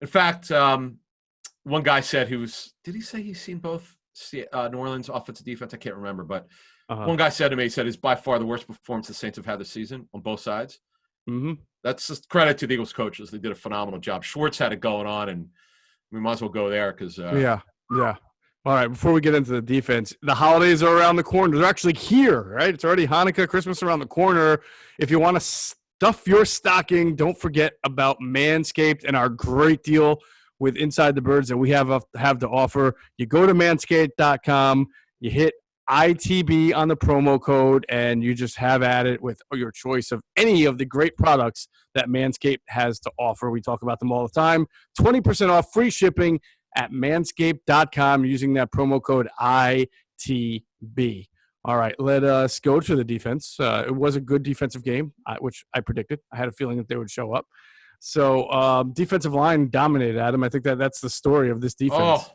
In fact, one guy said did he say he's seen both New Orleans offensive defense? I can't remember, but one guy said to me, he said, it's by far the worst performance the Saints have had this season on both sides. That's just credit to the Eagles coaches. They did a phenomenal job. Schwartz had it going on, and we might as well go there because yeah. All right, before we get into the defense, the holidays are around the corner. They're actually here, right? It's already Hanukkah, Christmas around the corner. If you want to stuff your stocking. Don't forget about Manscaped and our great deal with Inside the Birds that we have to offer. You go to manscaped.com, you hit ITB on the promo code, and you just have at it with your choice of any of the great products that Manscaped has to offer. We talk about them all the time. 20% off, free shipping at manscaped.com using that promo code ITB. All right, let us go to the defense. It was a good defensive game, which I predicted. I had a feeling that they would show up. So defensive line dominated, Adam. I think that's the story of this defense. Oh,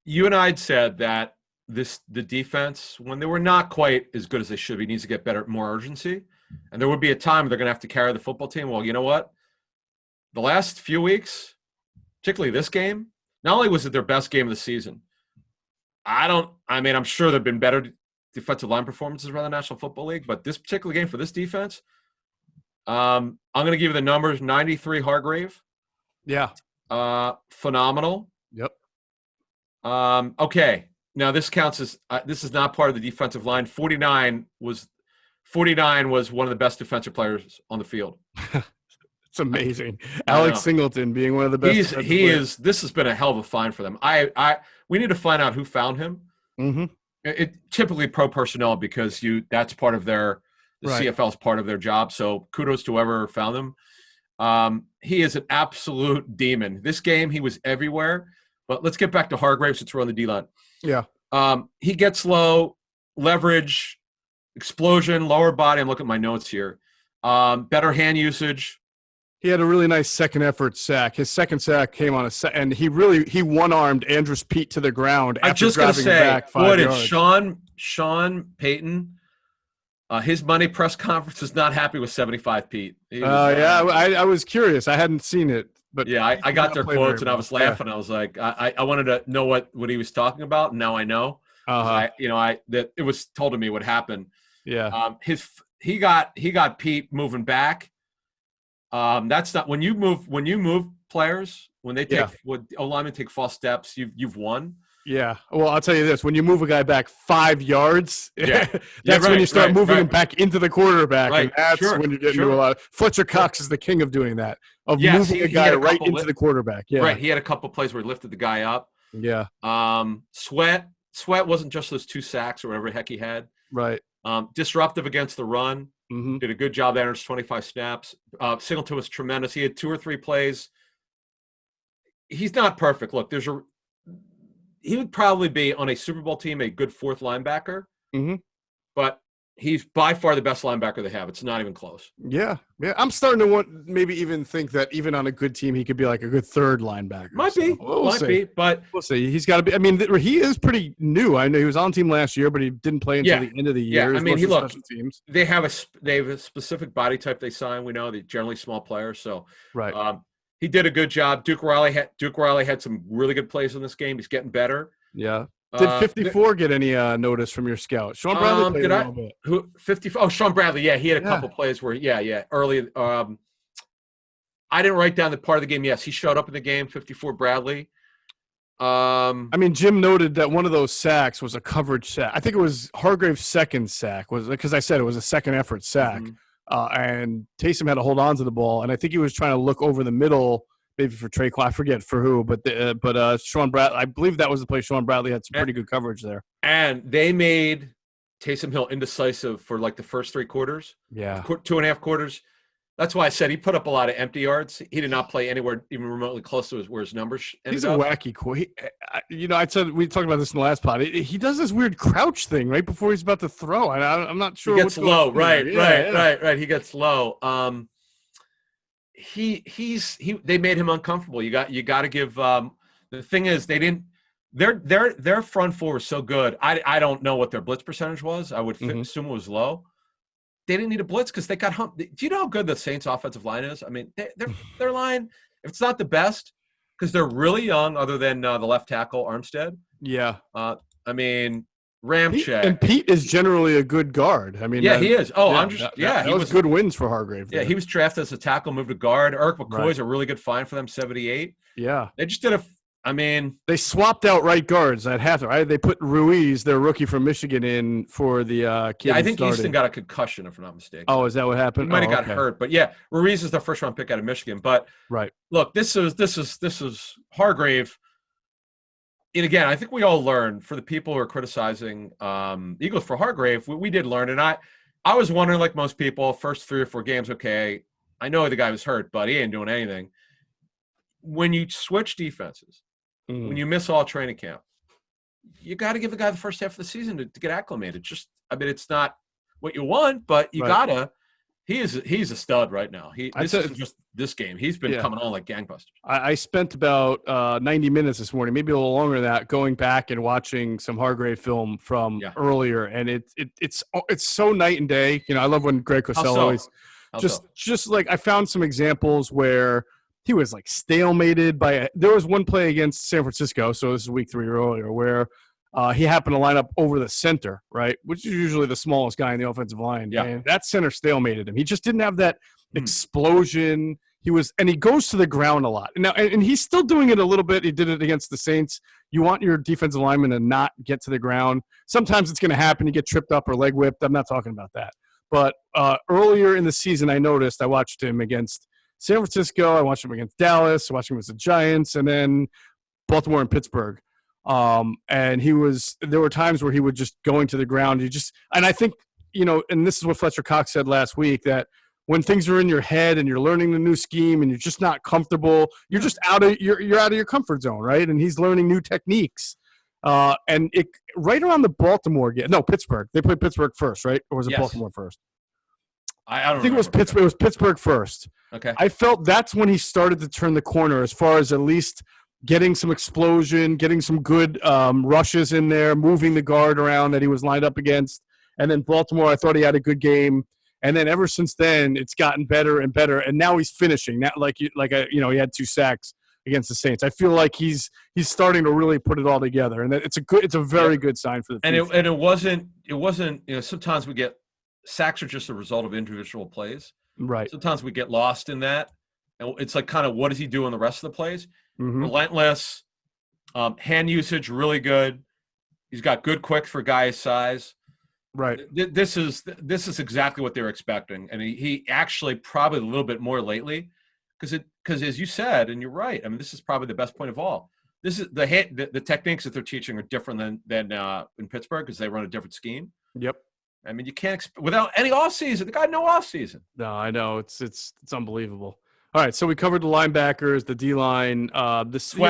you and I had said that the defense, when they were not quite as good as they should be, needs to get better, more urgency. And there would be a time they're going to have to carry the football team. Well, you know what? The last few weeks, particularly this game, not only was it their best game of the season, I'm sure there have been better defensive line performances around the National Football League, but this particular game for this defense, I'm going to give you the numbers. 93 Hargrave. Yeah. Phenomenal. Yep. Okay. Now this counts as this is not part of the defensive line. 49 was one of the best defensive players on the field. It's amazing. Alex Singleton being one of the best. This has been a hell of a find for them. We need to find out who found him. Mm-hmm. It typically pro personnel, because that's part of the CFL is part of their job. So kudos to whoever found him. He is an absolute demon. This game, he was everywhere. But let's get back to Hargrave since we're on the D-line. Yeah. He gets low, leverage, explosion, lower body. I'm looking at my notes here. Better hand usage. He had a really nice second effort sack. His second sack came on and he one-armed Andrews Pete to the ground after driving back 5 yards. Sean Payton, his Monday press conference is not happy with 75 Pete. I was curious. I hadn't seen it. But yeah, I got their quotes and I was laughing. Yeah. I was like, I wanted to know what he was talking about, and now I know. That it was told to me what happened. Yeah. He got Pete moving back. That's not when you move players, when they take when O-linemen take false steps, you've won. Yeah. Well, I'll tell you this: when you move a guy back 5 yards, that's when you start moving him back into the quarterback, and that's when you get into a lot. Fletcher Cox is the king of doing that, moving a guy right into the quarterback. Yeah. Right. He had a couple plays where he lifted the guy up. Yeah. Sweat wasn't just those 2 sacks or whatever the heck he had. Right. Disruptive against the run. Mm-hmm. Did a good job there. 25 snaps. Singleton was tremendous. He had 2 or 3 plays. He's not perfect. Look, he would probably be on a Super Bowl team a good 4th linebacker. Mm-hmm. But he's by far the best linebacker they have. It's not even close. Yeah. I'm starting to maybe even think that even on a good team, he could be like a good 3rd linebacker. Might be, but we'll see. He's got to be. I mean, he is pretty new. I know he was on team last year, but he didn't play until the end of the year. Yeah, I mean, they have a specific body type they sign. We know they're generally small players, so right. He did a good job. Duke Riley had some really good plays in this game. He's getting better. Yeah. Did 54 get any notice from your scout? Sean Bradley played a little bit. Who 54? Oh, Sean Bradley. Yeah, he had a couple plays where early. I didn't write down the part of the game. Yes, he showed up in the game. 54 Bradley. I mean, Jim noted that one of those sacks was a coverage sack. I think it was Hargrave's second sack, was because I said it was a second effort sack. Mm-hmm. And Taysom had to hold on to the ball, and I think he was trying to look over the middle, maybe for Trey Clark. I forget for who, but Sean Bradley, I believe that was the play. Sean Bradley had some pretty good coverage there. And they made Taysom Hill indecisive for like the first 3 quarters. Yeah. 2.5 quarters. That's why I said he put up a lot of empty yards. He did not play anywhere even remotely close to where his numbers ended up. He's a wacky I said we talked about this in the last pod. He does this weird crouch thing right before he's about to throw. I'm not sure. He gets low. Right. He gets low. They made him uncomfortable. You got to give. The thing is, they didn't. Their front 4 was so good. I don't know what their blitz percentage was. I would assume it was low. They didn't need a blitz because they got humped. Do you know how good the Saints' offensive line is? I mean, their line, if it's not the best, because they're really young, other than the left tackle Armstead. Yeah. I mean, Ramczyk. And Pete is generally a good guard. I mean, he is. Oh, he was good wins for Hargrave. Yeah, he was drafted as a tackle, moved to guard. Eric McCoy's a really good find for them, 78. Yeah. They just did I mean, they swapped out right guards at half. Right, they put Ruiz, their rookie from Michigan, in for the kid. Yeah, I think started. Easton got a concussion, if I'm not mistaken. Oh, is that what happened? He might have got okay. hurt, but yeah, Ruiz is the first round pick out of Michigan. But right, look, this is Hargrave. And again, I think we all learned, for the people who are criticizing Eagles for Hargrave, we did learn. And I was wondering, like most people, first 3 or 4 games, okay, I know the guy was hurt, but he ain't doing anything. When you switch defenses, when you miss all training camp, you got to give the guy the first half of the season to get acclimated. Just, I mean, it's not what you want, but you gotta. He's a stud right now. This isn't just this game. He's been coming on like gangbusters. I spent about 90 minutes this morning, maybe a little longer than that, going back and watching some Hargrave film from earlier, and it's so night and day. You know, I love when Greg Cosell always just like, I found some examples where he was like stalemated by there was one play against San Francisco, so this is week 3 earlier, where he happened to line up over the center, right, which is usually the smallest guy in the offensive line. Yeah. And that center stalemated him. He just didn't have that explosion. He goes to the ground a lot. Now, and he's still doing it a little bit. He did it against the Saints. You want your defensive lineman to not get to the ground. Sometimes it's going to happen. You get tripped up or leg whipped. I'm not talking about that. But earlier in the season, I watched him against San Francisco. I watched him against Dallas. I watched him against the Giants, and then Baltimore and Pittsburgh. And there were times where he would just going to the ground. And I think, and this is what Fletcher Cox said last week, that when things are in your head and you're learning the new scheme and you're just not comfortable, you're just out of your comfort zone, right? And he's learning new techniques. And right around the Baltimore game, no, Pittsburgh. They played Pittsburgh first, right? Or was it Baltimore first? I think it was Pittsburgh. It was Pittsburgh first. Okay. I felt that's when he started to turn the corner, as far as at least getting some explosion, getting some good rushes in there, moving the guard around that he was lined up against. And then Baltimore, I thought he had a good game. And then ever since then, it's gotten better and better. And now he's finishing. Now, he had 2 sacks against the Saints. I feel like he's starting to really put it all together, and it's a very good sign for the future. And it wasn't. Sometimes we get sacks are just a result of individual plays. Right. Sometimes we get lost in that, and it's like, kind of, what does he do in the rest of the plays? Mm-hmm. Relentless, hand usage really good. He's got good quick for a guy his size. Right. This is exactly what they were expecting, and he actually probably a little bit more lately, because as you said, and you're right. I mean, this is probably the best point of all. This is the techniques that they're teaching are different than in Pittsburgh, because they run a different scheme. Yep. I mean, you can't without any offseason. The guy had no offseason. No, I know it's unbelievable. All right, so we covered the linebackers, the D-line. Obviously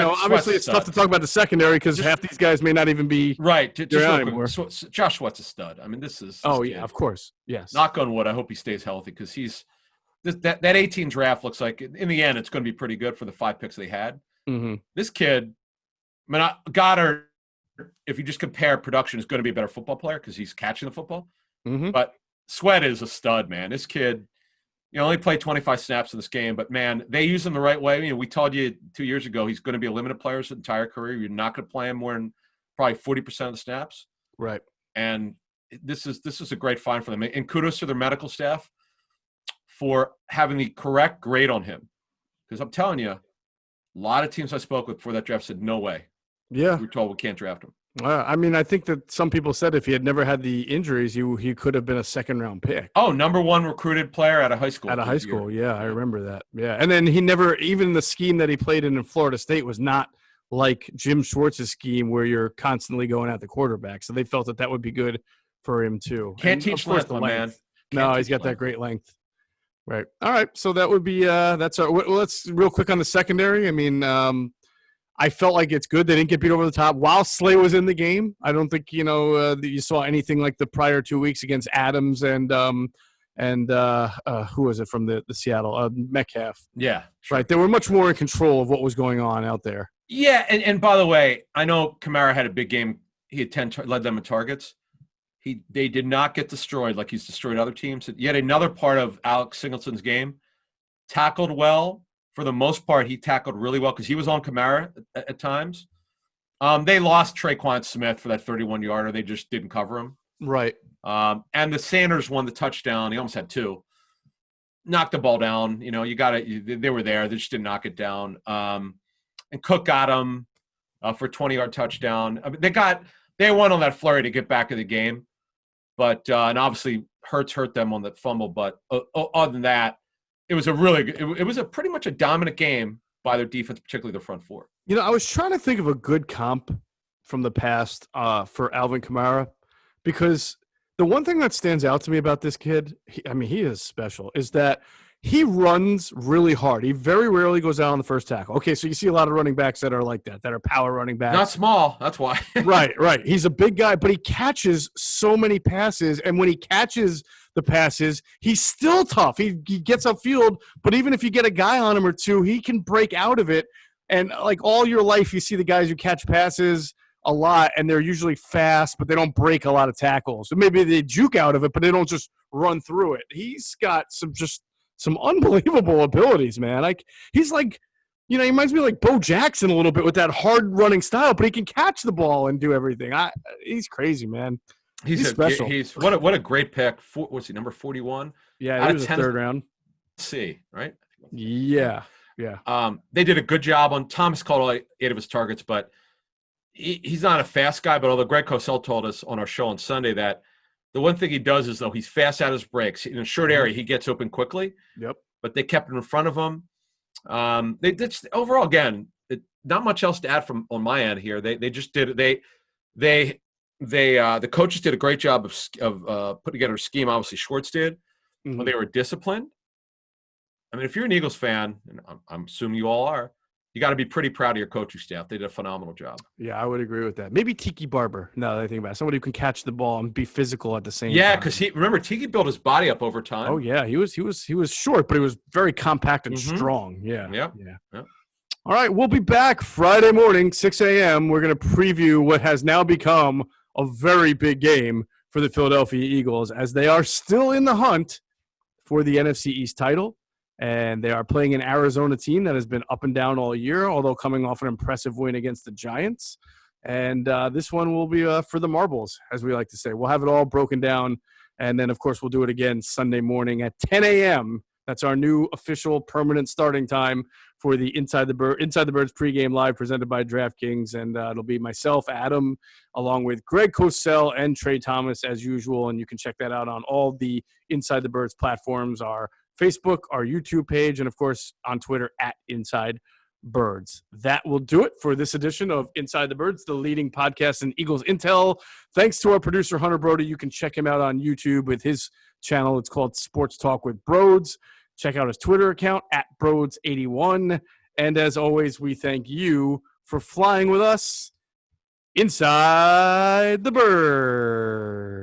it's tough to talk about the secondary because half these guys may not even be right. Anymore. Josh Sweat's a stud. I mean, this is. Yeah, of course, yes. Knock on wood. I hope he stays healthy, because that 18 draft looks like, in the end, it's going to be pretty good for the 5 picks they had. Mm-hmm. This kid, Goedert, if you just compare production, is going to be a better football player because he's catching the football. Mm-hmm. But Sweat is a stud, man. This kid. Only played 25 snaps in this game, but, man, they use him the right way. We told you 2 years ago he's going to be a limited player his entire career. You're not going to play him more than probably 40% of the snaps. Right. And this is a great find for them. And kudos to their medical staff for having the correct grade on him. Because I'm telling you, a lot of teams I spoke with before that draft said, no way. Yeah. We were told we can't draft him. I mean, I think that some people said if he had never had the injuries, he could have been a second-round pick. Oh, number 1 recruited player out of high school. Yeah, I remember that. Yeah, and then he never – even the scheme that he played in Florida State was not like Jim Schwartz's scheme where you're constantly going at the quarterback. So they felt that would be good for him too. Can't teach length, my man. No, he's got that great length. Right. All right, so that would be that's our – well, let's real quick on the secondary. I mean I felt like it's good they didn't get beat over the top while Slay was in the game. I don't think that you saw anything like the prior 2 weeks against Adams and who was it from the Seattle Metcalf. Yeah, sure. Right. They were much more in control of what was going on out there. Yeah, and by the way, I know Kamara had a big game. He had led them in targets. They did not get destroyed like he's destroyed other teams. Yet another part of Alex Singleton's game, tackled well. For the most part, he tackled really well because he was on Kamara at times. They lost Traquan Smith for that 31-yarder. They just didn't cover him. Right. And the Sanders won the touchdown. He almost had 2. Knocked the ball down. They were there. They just didn't knock it down. And Cook got him. for a 20-yard touchdown. I mean, they won on that flurry to get back in the game, but and obviously Hurts hurt them on that fumble. But other than that, it was pretty much a dominant game by their defense, particularly the front four. You know, I was trying to think of a good comp from the past for Alvin Kamara, because the one thing that stands out to me about this kid, he is special, is that he runs really hard. He very rarely goes out on the first tackle. Okay, so you see a lot of running backs that are like that are power running backs. Not small, that's why. Right. He's a big guy, but he catches so many passes, and when he catches the passes, he's still tough. He gets upfield, but even if you get a guy on him or two, he can break out of it. And like all your life, you see the guys who catch passes a lot, and they're usually fast, but they don't break a lot of tackles. So maybe they juke out of it, but they don't just run through it. He's got some unbelievable abilities, man. Like he's like, he reminds me of like Bo Jackson a little bit with that hard running style, but he can catch the ball and do everything. He's crazy, man. He's special. He's what a great pick. What's he, number 41? Yeah, he was a third round. C, right? Yeah. They did a good job on Thomas caught all 8 of his targets, but he's not a fast guy. But although Greg Cosell told us on our show on Sunday that the one thing he does is, though, he's fast out his breaks. In a short area, he gets open quickly. Yep. But they kept him in front of him. They did overall, again, not much else to add from on my end here. They just did the coaches did a great job of putting together a scheme. Obviously, Schwartz did when they were disciplined. I mean, if you're an Eagles fan, and I'm assuming you all are, you got to be pretty proud of your coaching staff. They did a phenomenal job. Yeah, I would agree with that. Maybe Tiki Barber, now that I think about it. Somebody who can catch the ball and be physical at the same time. Yeah, because remember, Tiki built his body up over time. Oh, yeah. He was short, but he was very compact and strong. Yeah. All right, we'll be back Friday morning, 6 a.m. We're going to preview what has now become a very big game for the Philadelphia Eagles, as they are still in the hunt for the NFC East title. And they are playing an Arizona team that has been up and down all year, although coming off an impressive win against the Giants. And this one will be for the marbles, as we like to say. We'll have it all broken down. And then, of course, we'll do it again Sunday morning at 10 a.m. That's our new official permanent starting time for the Inside the Birds pregame live presented by DraftKings. And it'll be myself, Adam, along with Greg Cosell and Trey Thomas as usual. And you can check that out on all the Inside the Birds platforms, our Facebook, our YouTube page, and, of course, on Twitter at Inside Birds. That will do it for this edition of Inside the Birds, the leading podcast in Eagles Intel. Thanks to our producer, Hunter Brody. You can check him out on YouTube with his channel. It's called Sports Talk with Broads. Check out his Twitter account at Broads81. And as always, we thank you for flying with us inside the Birds.